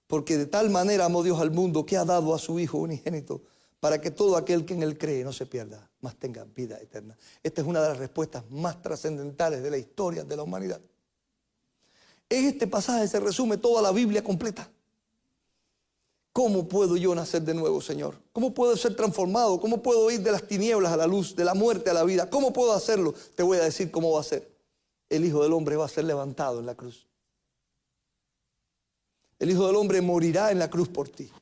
Porque de tal manera amó Dios al mundo que ha dado a su Hijo unigénito, para que todo aquel que en él cree no se pierda, mas tenga vida eterna. Esta es una de las respuestas más trascendentales de la historia de la humanidad. En este pasaje se resume toda la Biblia completa. ¿Cómo puedo yo nacer de nuevo, Señor? ¿Cómo puedo ser transformado? ¿Cómo puedo ir de las tinieblas a la luz, de la muerte a la vida? ¿Cómo puedo hacerlo? Te voy a decir cómo va a ser. El Hijo del Hombre va a ser levantado en la cruz. El Hijo del Hombre morirá en la cruz por ti.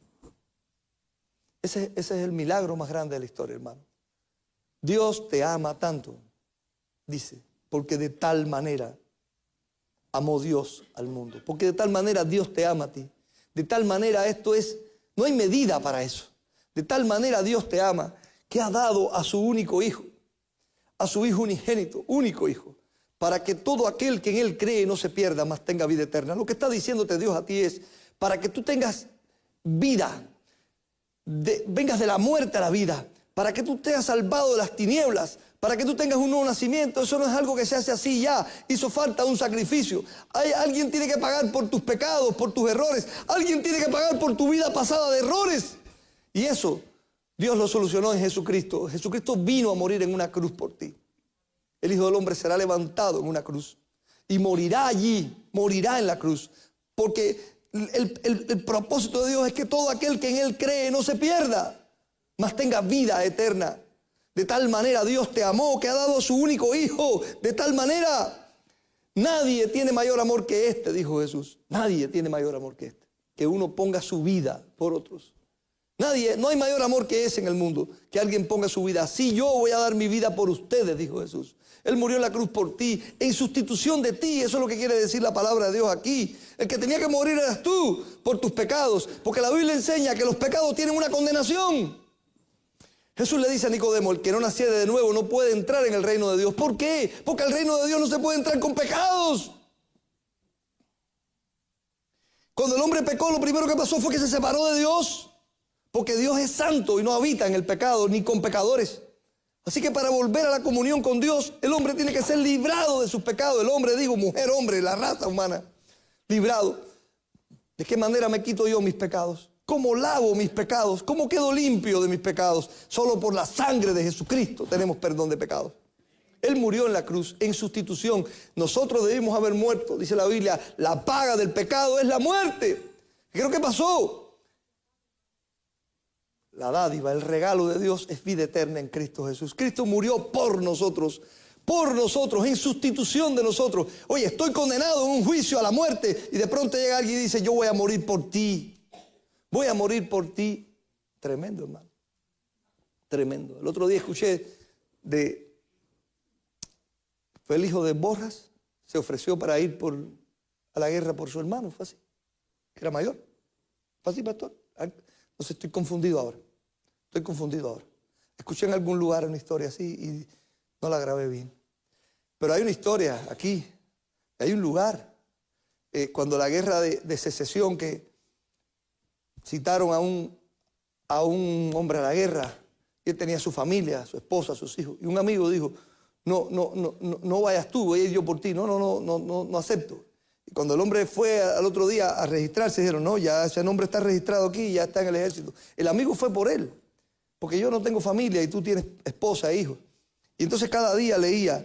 Ese es el milagro más grande de la historia, hermano. Dios te ama tanto, dice, porque de tal manera amó Dios al mundo. Porque de tal manera Dios te ama a ti. De tal manera no hay medida para eso. De tal manera Dios te ama que ha dado a su único Hijo, a su Hijo unigénito, único Hijo, para que todo aquel que en él cree no se pierda, mas tenga vida eterna. Lo que está diciéndote Dios a ti es, para que tú tengas vida, vengas de la muerte a la vida, para que tú seas salvado de las tinieblas, para que tú tengas un nuevo nacimiento. Eso no es algo que se hace así ya. Hizo falta un sacrificio. Alguien tiene que pagar por tus pecados, por tus errores. Alguien tiene que pagar por tu vida pasada de errores. Y eso Dios lo solucionó en Jesucristo. Jesucristo vino a morir en una cruz por ti. El Hijo del Hombre será levantado en una cruz y morirá allí, morirá en la cruz. Porque el propósito de Dios es que todo aquel que en él cree no se pierda, mas tenga vida eterna. De tal manera Dios te amó que ha dado a su único Hijo. De tal manera, nadie tiene mayor amor que este, dijo Jesús. Nadie tiene mayor amor que este, que uno ponga su vida por otros. No hay mayor amor que ese en el mundo, que alguien ponga su vida. Así yo voy a dar mi vida por ustedes, dijo Jesús. Él murió en la cruz por ti, en sustitución de ti. Eso es lo que quiere decir la palabra de Dios aquí. El que tenía que morir eras tú por tus pecados, porque la Biblia enseña que los pecados tienen una condenación. Jesús le dice a Nicodemo, el que no naciere de nuevo no puede entrar en el reino de Dios. ¿Por qué? Porque al reino de Dios no se puede entrar con pecados. Cuando el hombre pecó, lo primero que pasó fue que se separó de Dios. Porque Dios es santo y no habita en el pecado ni con pecadores. Así que para volver a la comunión con Dios, el hombre tiene que ser librado de sus pecados. El hombre, digo, mujer, hombre, la raza humana, librado. ¿De qué manera me quito yo mis pecados? ¿Cómo lavo mis pecados? ¿Cómo quedo limpio de mis pecados? Solo por la sangre de Jesucristo tenemos perdón de pecados. Él murió en la cruz en sustitución. Nosotros debimos haber muerto. Dice la Biblia, la paga del pecado es la muerte. ¿Qué es lo que pasó? La dádiva, el regalo de Dios es vida eterna en Cristo Jesús. Cristo murió por nosotros, en sustitución de nosotros. Oye, estoy condenado en un juicio a la muerte y de pronto llega alguien y dice, yo voy a morir por ti. Voy a morir por ti. Tremendo, hermano. Tremendo. El otro día escuché fue el hijo de Borras, se ofreció para ir a la guerra por su hermano, fue así, que era mayor. Fue así, pastor. Entonces estoy confundido ahora. Escuché en algún lugar una historia así y no la grabé bien. Pero hay una historia aquí, hay un lugar, cuando la guerra de secesión, que citaron a un hombre a la guerra, y él tenía su familia, su esposa, sus hijos, y un amigo dijo, no vayas tú, voy a ir yo por ti, no acepto. Y cuando el hombre fue al otro día a registrarse, dijeron, no, ya ese nombre está registrado aquí, ya está en el ejército. El amigo fue por él, porque yo no tengo familia y tú tienes esposa e hijos. Y entonces cada día leía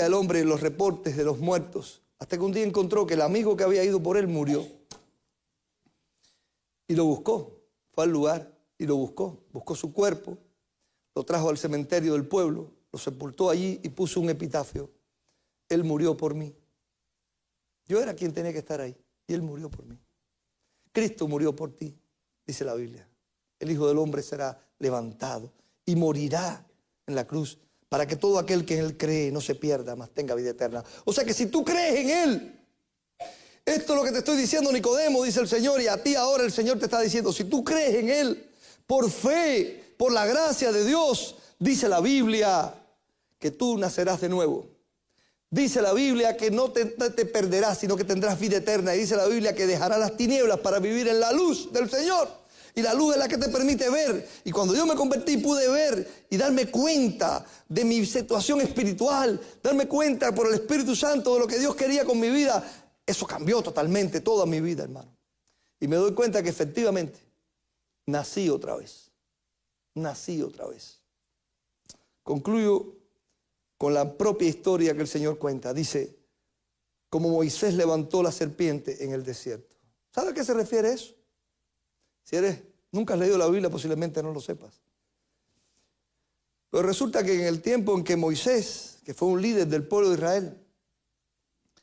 el hombre los reportes de los muertos, hasta que un día encontró que el amigo que había ido por él murió. Y lo buscó, fue al lugar y lo buscó su cuerpo, lo trajo al cementerio del pueblo, lo sepultó allí y puso un epitafio. Él murió por mí. Yo era quien tenía que estar ahí y Él murió por mí. Cristo murió por ti, dice la Biblia. El Hijo del Hombre será levantado y morirá en la cruz para que todo aquel que en Él cree no se pierda, mas tenga vida eterna. O sea que si tú crees en Él, esto es lo que te estoy diciendo, Nicodemo, dice el Señor, y a ti ahora el Señor te está diciendo, si tú crees en Él, por fe, por la gracia de Dios, dice la Biblia, que tú nacerás de nuevo. Dice la Biblia que no te perderás, sino que tendrás vida eterna. Y dice la Biblia que dejarás las tinieblas para vivir en la luz del Señor. Y la luz es la que te permite ver. Y cuando yo me convertí pude ver y darme cuenta de mi situación espiritual, darme cuenta por el Espíritu Santo de lo que Dios quería con mi vida. Eso cambió totalmente toda mi vida, hermano. Y me doy cuenta que efectivamente nací otra vez. Concluyo con la propia historia que el Señor cuenta. Dice, como Moisés levantó la serpiente en el desierto. ¿Sabe a qué se refiere eso? Si nunca has leído la Biblia, posiblemente no lo sepas. Pero resulta que en el tiempo en que Moisés, que fue un líder del pueblo de Israel,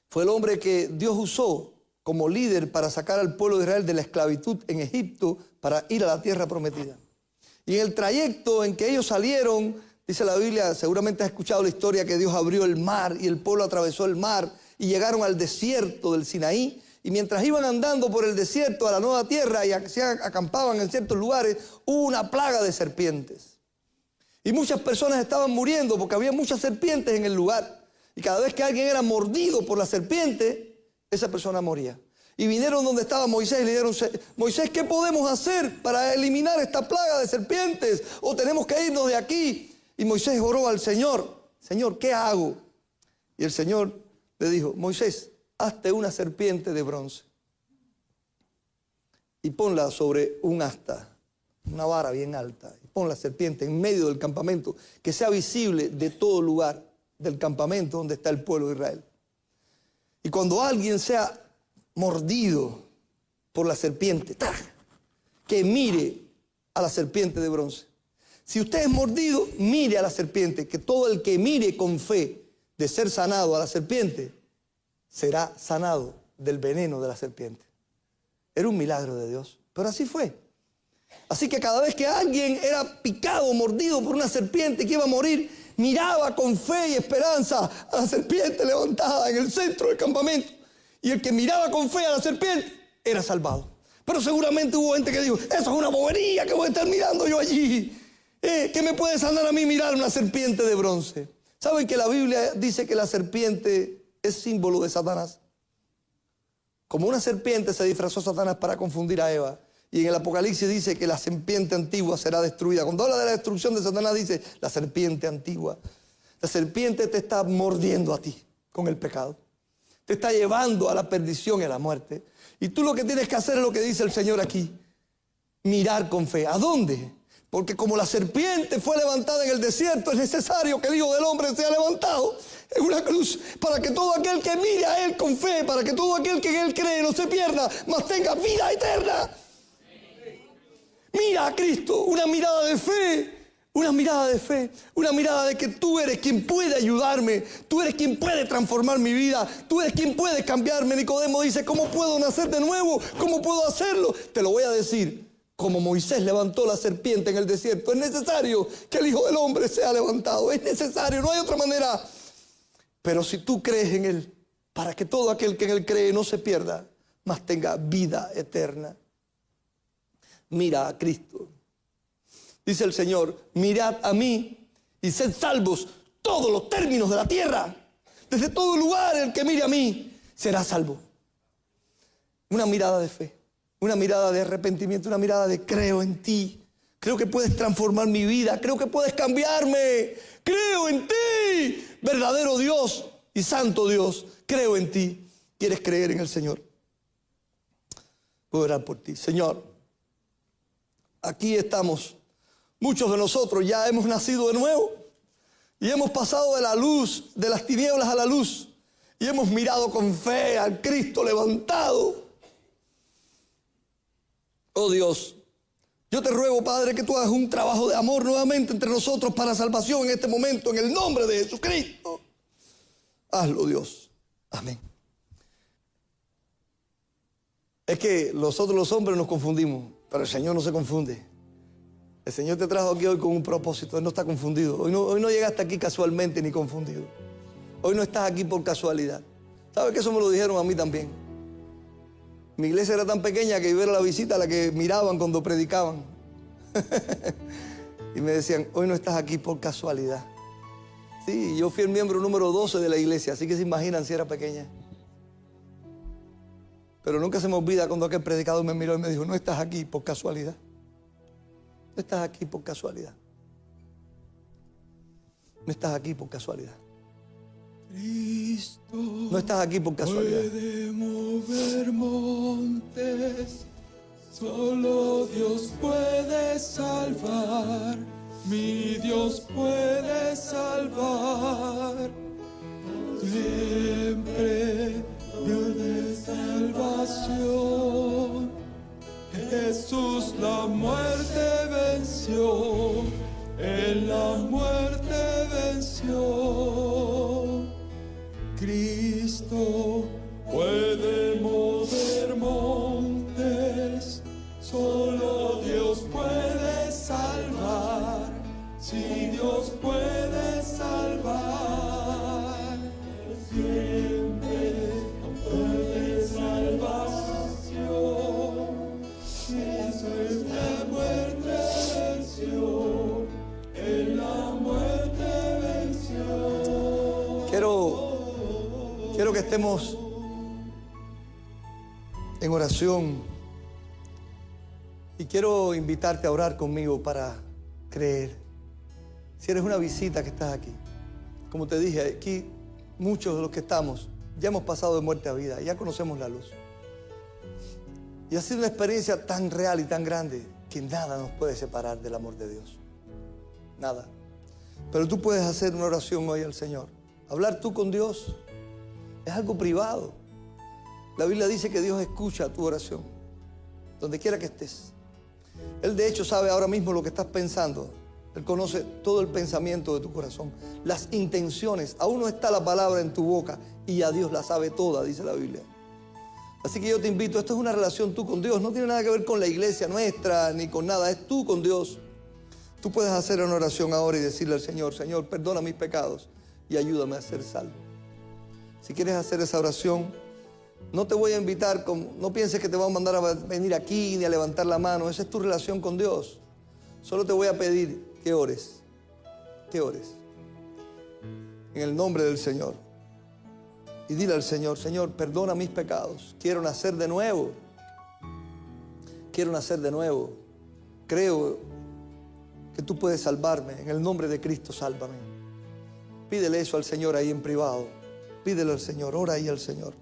fue el hombre que Dios usó como líder para sacar al pueblo de Israel de la esclavitud en Egipto para ir a la tierra prometida. Y en el trayecto en que ellos salieron, dice la Biblia, seguramente has escuchado la historia que Dios abrió el mar y el pueblo atravesó el mar y llegaron al desierto del Sinaí. Y mientras iban andando por el desierto a la nueva tierra y se acampaban en ciertos lugares, hubo una plaga de serpientes. Y muchas personas estaban muriendo porque había muchas serpientes en el lugar. Y cada vez que alguien era mordido por la serpiente, esa persona moría. Y vinieron donde estaba Moisés y le dijeron, Moisés, ¿qué podemos hacer para eliminar esta plaga de serpientes? ¿O tenemos que irnos de aquí? Y Moisés oró al Señor, Señor, ¿qué hago? Y el Señor le dijo, Moisés, hazte una serpiente de bronce y ponla sobre un asta, una vara bien alta. Y pon la serpiente en medio del campamento, que sea visible de todo lugar del campamento donde está el pueblo de Israel. Y cuando alguien sea mordido por la serpiente, que mire a la serpiente de bronce. Si usted es mordido, mire a la serpiente, que todo el que mire con fe de ser sanado a la serpiente, será sanado del veneno de la serpiente. Era un milagro de Dios, pero así fue. Así que cada vez que alguien era picado, mordido por una serpiente que iba a morir, miraba con fe y esperanza a la serpiente levantada en el centro del campamento. Y el que miraba con fe a la serpiente era salvado. Pero seguramente hubo gente que dijo, eso es una bobería que voy a estar mirando yo allí. ¿Qué me puede sanar a mí mirar una serpiente de bronce? ¿Saben que la Biblia dice que la serpiente es símbolo de Satanás? Como una serpiente se disfrazó Satanás para confundir a Eva. Y en el Apocalipsis dice que la serpiente antigua será destruida. Cuando habla de la destrucción de Satanás dice la serpiente antigua. La serpiente te está mordiendo a ti con el pecado. te está llevando a la perdición y a la muerte. Y tú lo que tienes que hacer es lo que dice el Señor aquí. Mirar con fe. ¿A dónde? Porque como la serpiente fue levantada en el desierto, es necesario que el Hijo del Hombre sea levantado en una cruz, para que todo aquel que mire a Él con fe, para que todo aquel que en Él cree no se pierda, mas tenga vida eterna. Mira a Cristo, una mirada de fe. Una mirada de fe, una mirada de que tú eres quien puede ayudarme, tú eres quien puede transformar mi vida, tú eres quien puede cambiarme. Nicodemo dice, ¿cómo puedo nacer de nuevo? ¿Cómo puedo hacerlo? Te lo voy a decir, como Moisés levantó la serpiente en el desierto, es necesario que el Hijo del Hombre sea levantado, es necesario, no hay otra manera. Pero si tú crees en Él, para que todo aquel que en Él cree no se pierda, mas tenga vida eterna. Mira a Cristo. Dice el Señor, mirad a mí y sed salvos todos los términos de la tierra. Desde todo lugar el que mire a mí será salvo. Una mirada de fe, una mirada de arrepentimiento, una mirada de creo en ti. Creo que puedes transformar mi vida, creo que puedes cambiarme. Creo en ti, verdadero Dios y santo Dios. Creo en ti. ¿Quieres creer en el Señor? Voy a orar por ti. Señor, aquí estamos. Muchos de nosotros ya hemos nacido de nuevo y hemos pasado de la luz, de las tinieblas a la luz, y hemos mirado con fe al Cristo levantado. Oh Dios, yo te ruego, Padre, que tú hagas un trabajo de amor nuevamente entre nosotros para salvación en este momento, en el nombre de Jesucristo. Hazlo, Dios. Amén. Es que nosotros los hombres nos confundimos, pero el Señor no se confunde. El Señor te trajo aquí hoy con un propósito. Él no está confundido. Hoy no llegaste aquí casualmente ni confundido. Hoy no estás aquí por casualidad. ¿Sabes que eso me lo dijeron a mí también? Mi iglesia era tan pequeña que yo era la visita a la que miraban cuando predicaban. Y me decían, hoy no estás aquí por casualidad. Sí, yo fui el miembro número 12 de la iglesia, así que se imaginan si era pequeña. Pero nunca se me olvida cuando aquel predicador me miró y me dijo, no estás aquí por casualidad. No estás aquí por casualidad. No estás aquí por casualidad. Cristo no estás aquí por casualidad. Puede mover montes, solo Dios puede salvar. Mi Dios puede salvar. Siempre Dios de salvación. Jesús la muerte venció, Él la muerte venció. Cristo puede mover montes, solo Dios puede salvar. Si Dios puede salvar, siempre puede salvación. Jesús la muerte venció, Él la muerte venció. Quiero que estemos en oración y quiero invitarte a orar conmigo para creer. Si eres una visita que estás aquí, como te dije, aquí muchos de los que estamos ya hemos pasado de muerte a vida, ya conocemos la luz. Y ha sido una experiencia tan real y tan grande que nada nos puede separar del amor de Dios. Nada. Pero tú puedes hacer una oración hoy al Señor. Hablar tú con Dios es algo privado. La Biblia dice que Dios escucha tu oración, donde quiera que estés. Él de hecho sabe ahora mismo lo que estás pensando. Él conoce todo el pensamiento de tu corazón, las intenciones. Aún no está la palabra en tu boca y ya Dios la sabe toda, dice la Biblia. Así que yo te invito, esto es una relación tú con Dios. No tiene nada que ver con la iglesia nuestra ni con nada, es tú con Dios. Tú puedes hacer una oración ahora y decirle al Señor, Señor, perdona mis pecados y ayúdame a ser salvo. Si quieres hacer esa oración, no te voy a invitar, no pienses que te voy a mandar a venir aquí ni a levantar la mano. Esa es tu relación con Dios. Solo te voy a pedir que ores, en el nombre del Señor. Y dile al Señor, Señor, perdona mis pecados. Quiero nacer de nuevo. Quiero nacer de nuevo. Creo que tú puedes salvarme. En el nombre de Cristo, sálvame. Pídele eso al Señor ahí en privado. pídele al Señor, ora ahí al Señor.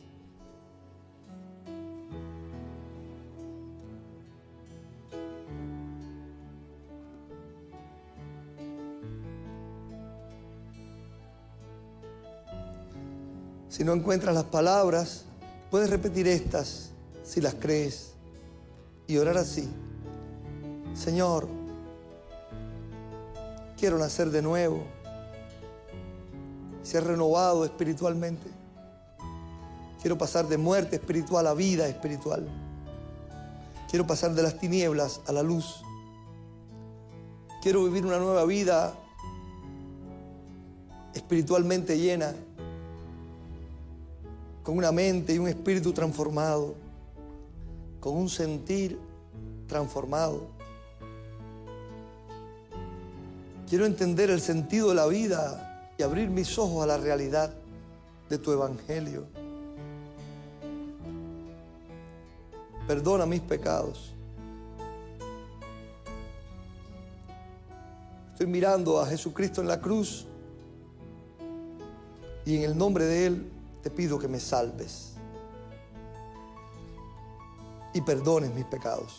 Si no encuentras las palabras, puedes repetir estas si las crees y orar así. Señor, quiero nacer de nuevo, ser renovado espiritualmente. Quiero pasar de muerte espiritual a vida espiritual. Quiero pasar de las tinieblas a la luz. Quiero vivir una nueva vida espiritualmente llena, con una mente y un espíritu transformado, con un sentir transformado. Quiero entender el sentido de la vida y abrir mis ojos a la realidad de tu evangelio. Perdona mis pecados. Estoy mirando a Jesucristo en la cruz y en el nombre de Él te pido que me salves y perdones mis pecados.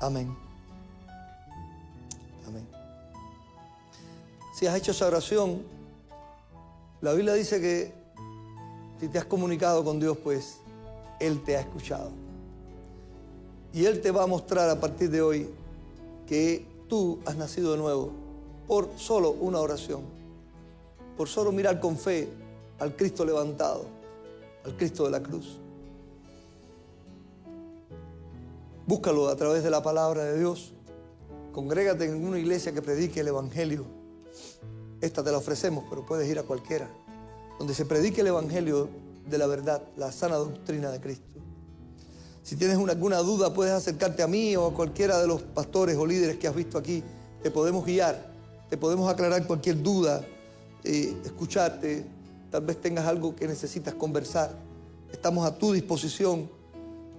Amén. Amén. Si has hecho esa oración, la Biblia dice que si te has comunicado con Dios, pues Él te ha escuchado. Y Él te va a mostrar a partir de hoy que tú has nacido de nuevo por solo una oración, por solo mirar con fe al Cristo levantado, al Cristo de la cruz. Búscalo a través de la palabra de Dios. Congrégate en una iglesia que predique el evangelio. Esta te la ofrecemos, pero puedes ir a cualquiera, donde se predique el evangelio de la verdad, la sana doctrina de Cristo. Si tienes alguna duda, puedes acercarte a mí o a cualquiera de los pastores o líderes que has visto aquí. Te podemos guiar, te podemos aclarar cualquier duda, escucharte. Tal vez tengas algo que necesitas conversar. Estamos a tu disposición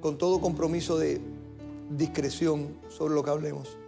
con todo compromiso de discreción sobre lo que hablemos.